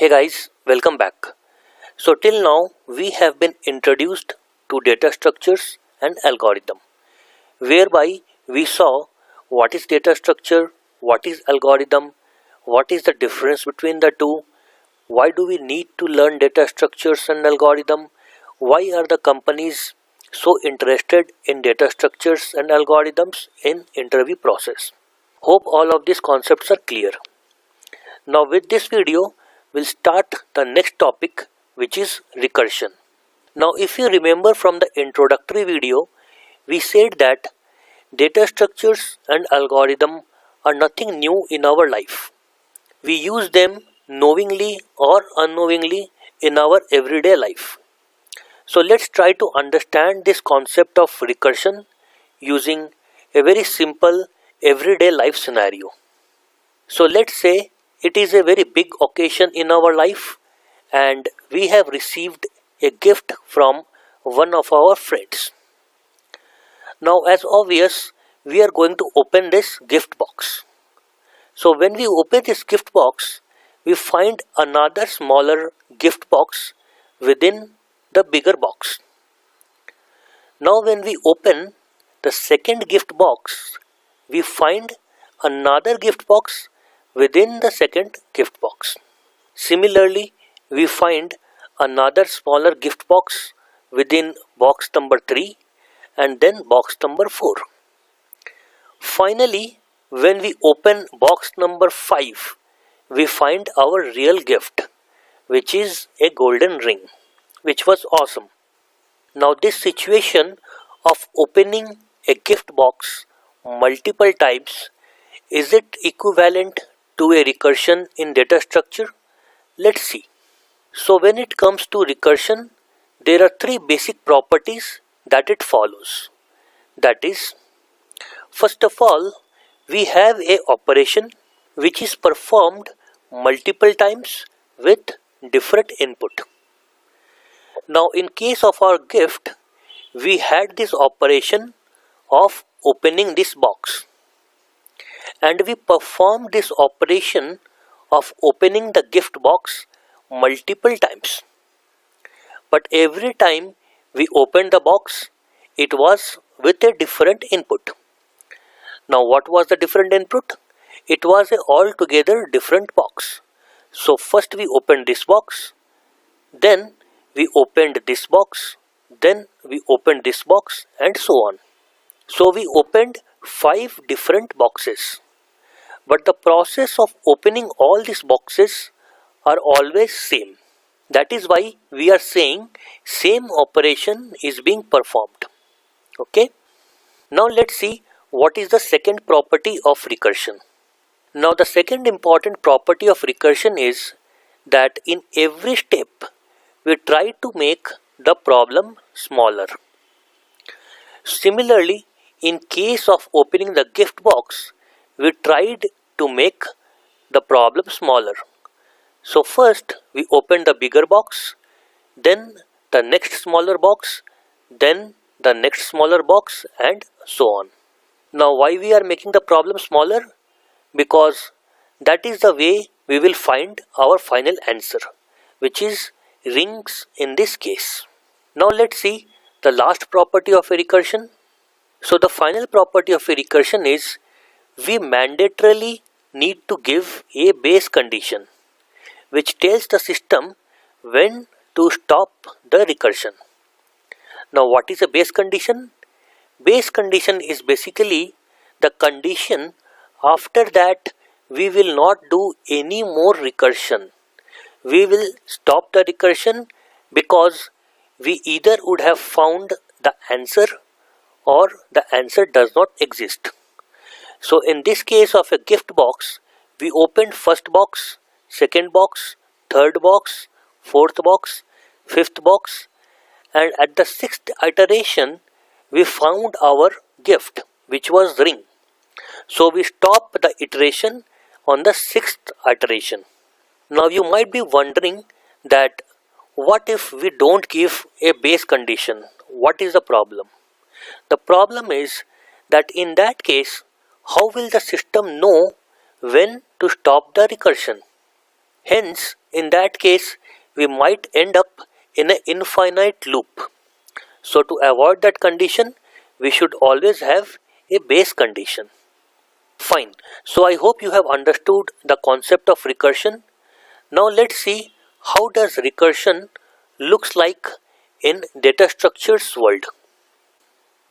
Hey guys, welcome back. So till now we have been introduced to data structures and algorithm, whereby we saw what is data structure, what is algorithm, what is the difference between the two, why do we need to learn data structures and algorithm, why are the companies so interested in data structures and algorithms in interview process. Hope all of these concepts are clear. Now with this video, we'll start the next topic, which is recursion. Now if you remember from the introductory video, we said that data structures and algorithm are nothing new in our life. We use them knowingly or unknowingly in our everyday life. So let's try to understand this concept of recursion using a very simple everyday life scenario. So let's say it is a very big occasion in our life and we have received a gift from one of our friends. Now as obvious, we are going to open this gift box. So when we open this gift box, we find another smaller gift box within the bigger box. Now when we open the second gift box, we find another gift box within the second gift box. Similarly, we find another smaller gift box within box number 3 and then box number 4. Finally, when we open box number 5, we find our real gift, which is a golden ring, which was awesome. Now this situation of opening a gift box multiple times, is it equivalent to a recursion in data structure? Let's see. So when it comes to recursion, there are three basic properties that it follows. That is, first of all, we have a operation which is performed multiple times with different input. Now in case of our gift, we had this operation of opening this box. And we perform this operation of opening the gift box multiple times. But every time we opened the box, it was with a different input. Now what was the different input? It was a altogether different box. So first we opened this box, then we opened this box, then we opened this box, and so on. So we opened 5 different boxes. But the process of opening all these boxes are always same. That is why we are saying same operation is being performed. Okay. Now let's see what is the second property of recursion. Now the second important property of recursion is that in every step we try to make the problem smaller. Similarly, in case of opening the gift box, we tried to make the problem smaller. So first we opened the bigger box, then the next smaller box, then the next smaller box, and so on. Now why we are making the problem smaller? Because that is the way we will find our final answer, which is rings in this case. Now let's see the last property of a recursion. So the final property of a recursion is we mandatorily need to give a base condition which tells the system when to stop the recursion. Now what is a base condition? Base condition is basically the condition after that we will not do any more recursion. We will stop the recursion because we either would have found the answer or the answer does not exist. So in this case of a gift box, we opened first box, second box, third box, fourth box, fifth box, and at the 6th iteration we found our gift, which was ring. So we stopped the iteration on the 6th iteration. Now you might be wondering that what if we don't give a base condition? What is the problem? The problem is that in that case, how will the system know when to stop the recursion? Hence, in that case, we might end up in an infinite loop. So to avoid that condition, we should always have a base condition. Fine. So I hope you have understood the concept of recursion. Now let's see how does recursion looks like in data structures world.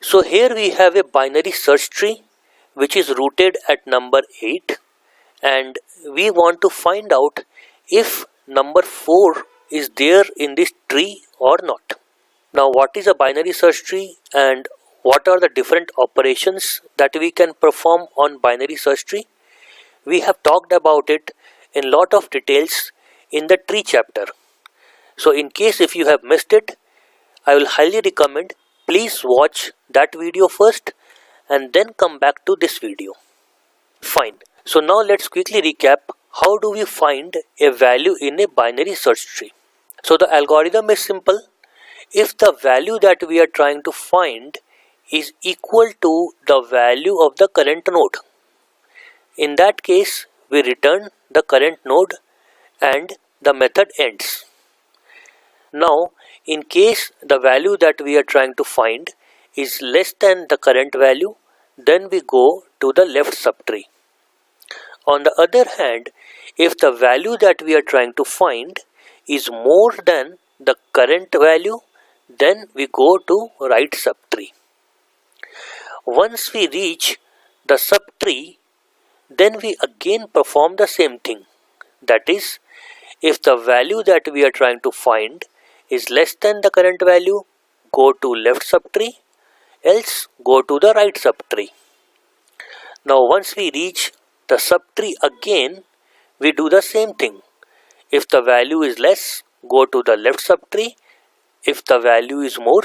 So here we have a binary search tree which is rooted at number 8, and we want to find out if number 4 is there in this tree or not. Now what is a binary search tree and what are the different operations that we can perform on binary search tree? We have talked about it in lot of details in the tree chapter. So in case if you have missed it, I will highly recommend please watch that video first and then come back to this video. Fine. So now let's quickly recap how do we find a value in a binary search tree. So the algorithm is simple. If the value that we are trying to find is equal to the value of the current node, in that case we return the current node and the method ends. Now in case the value that we are trying to find is less than the current value, then we go to the left subtree. On the other hand, if the value that we are trying to find is more than the current value, then we go to right subtree. Once we reach the subtree, then we again perform the same thing. That is, if the value that we are trying to find is less than the current value, go to left subtree, else go to the right subtree. Now once we reach the subtree again, we do the same thing. If the value is less, go to the left subtree. If the value is more,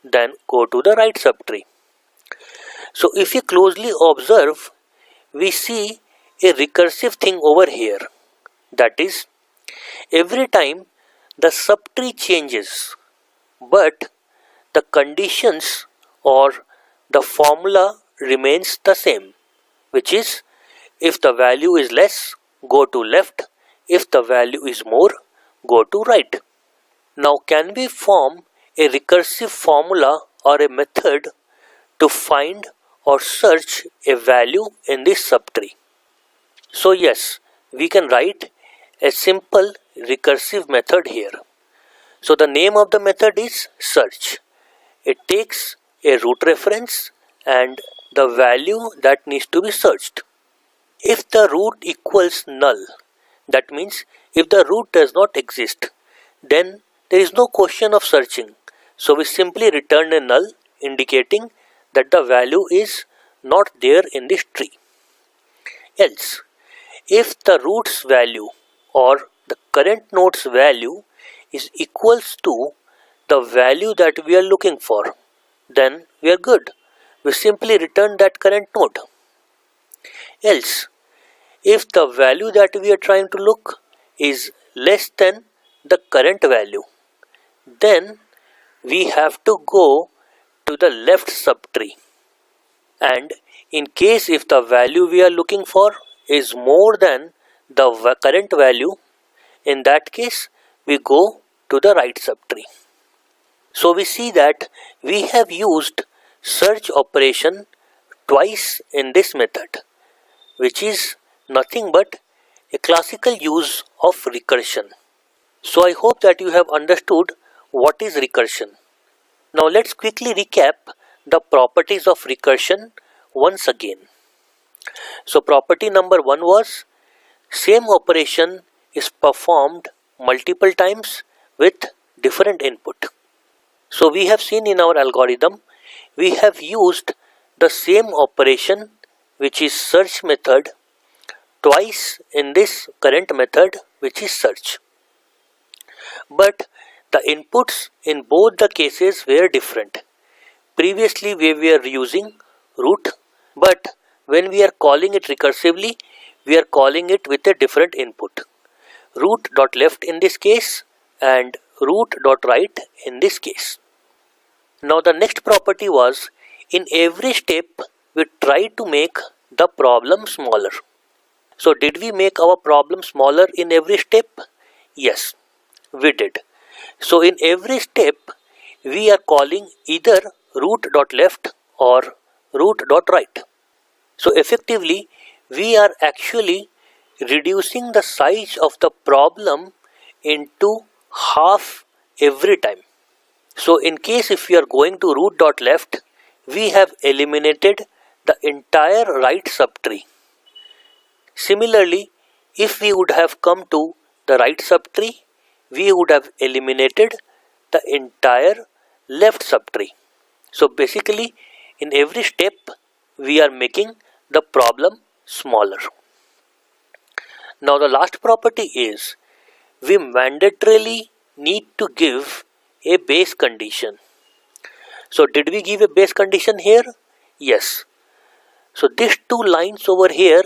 then go to the right subtree. So if you closely observe, we see a recursive thing over here. That is, every time the subtree changes, but the conditions or the formula remains the same, which is if the value is less, go to left. If the value is more, go to right. Now can we form a recursive formula or a method to find or search a value in this subtree? So yes, we can write a simple recursive method here. So the name of the method is search. It takes a root reference and the value that needs to be searched. If the root equals null, that means if the root does not exist, then there is no question of searching. So we simply return a null indicating that the value is not there in this tree. Else, if the root's value or the current node's value is equals to the value that we are looking for, then we are good. We simply return that current node. Else, if the value that we are trying to look is less than the current value, then we have to go to the left subtree. And in case if the value we are looking for is more than the current value, in that case we go to the right subtree. So we see that we have used search operation twice in this method, which is nothing but a classical use of recursion. So I hope that you have understood what is recursion. Now let's quickly recap the properties of recursion once again. So property number 1 was same operation is performed multiple times with different input. So we have seen in our algorithm, we have used the same operation, which is search method, twice in this current method, which is search. But the inputs in both the cases were different. Previously we were using root, but when we are calling it recursively, we are calling it with a different input. Root.left in this case and root.right in this case. Now the next property was, in every step we try to make the problem smaller. So did we make our problem smaller in every step? Yes, we did. So in every step, we are calling either root.left or root.right. So effectively, we are actually reducing the size of the problem into half every time. So in case if we are going to root.left, we have eliminated the entire right subtree. Similarly, if we would have come to the right subtree, we would have eliminated the entire left subtree. So basically, in every step, we are making the problem smaller. Now the last property is we mandatorily need to give a base condition. So did we give a base condition here? Yes. So these two lines over here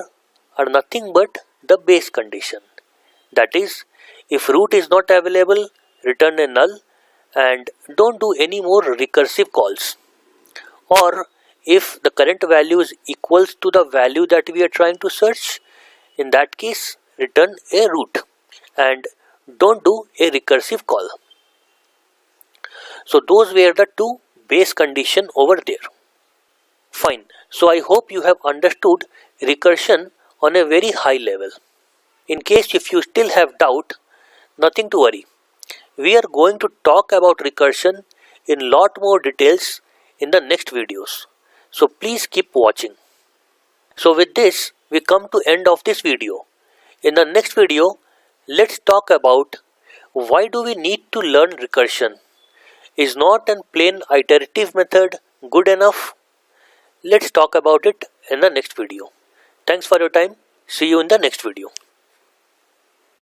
are nothing but the base condition. That is, if root is not available, return a null and don't do any more recursive calls. Or if the current value is equals to the value that we are trying to search, in that case return a root and don't do a recursive call. So those were the two base condition over there. Fine. So I hope you have understood recursion on a very high level. In case if you still have doubt, nothing to worry. We are going to talk about recursion in lot more details in the next videos. So please keep watching. So with this, we come to end of this video. In the next video, let's talk about why do we need to learn recursion? Is not a plain iterative method good enough? Let's talk about it in the next video. Thanks for your time. See you in the next video.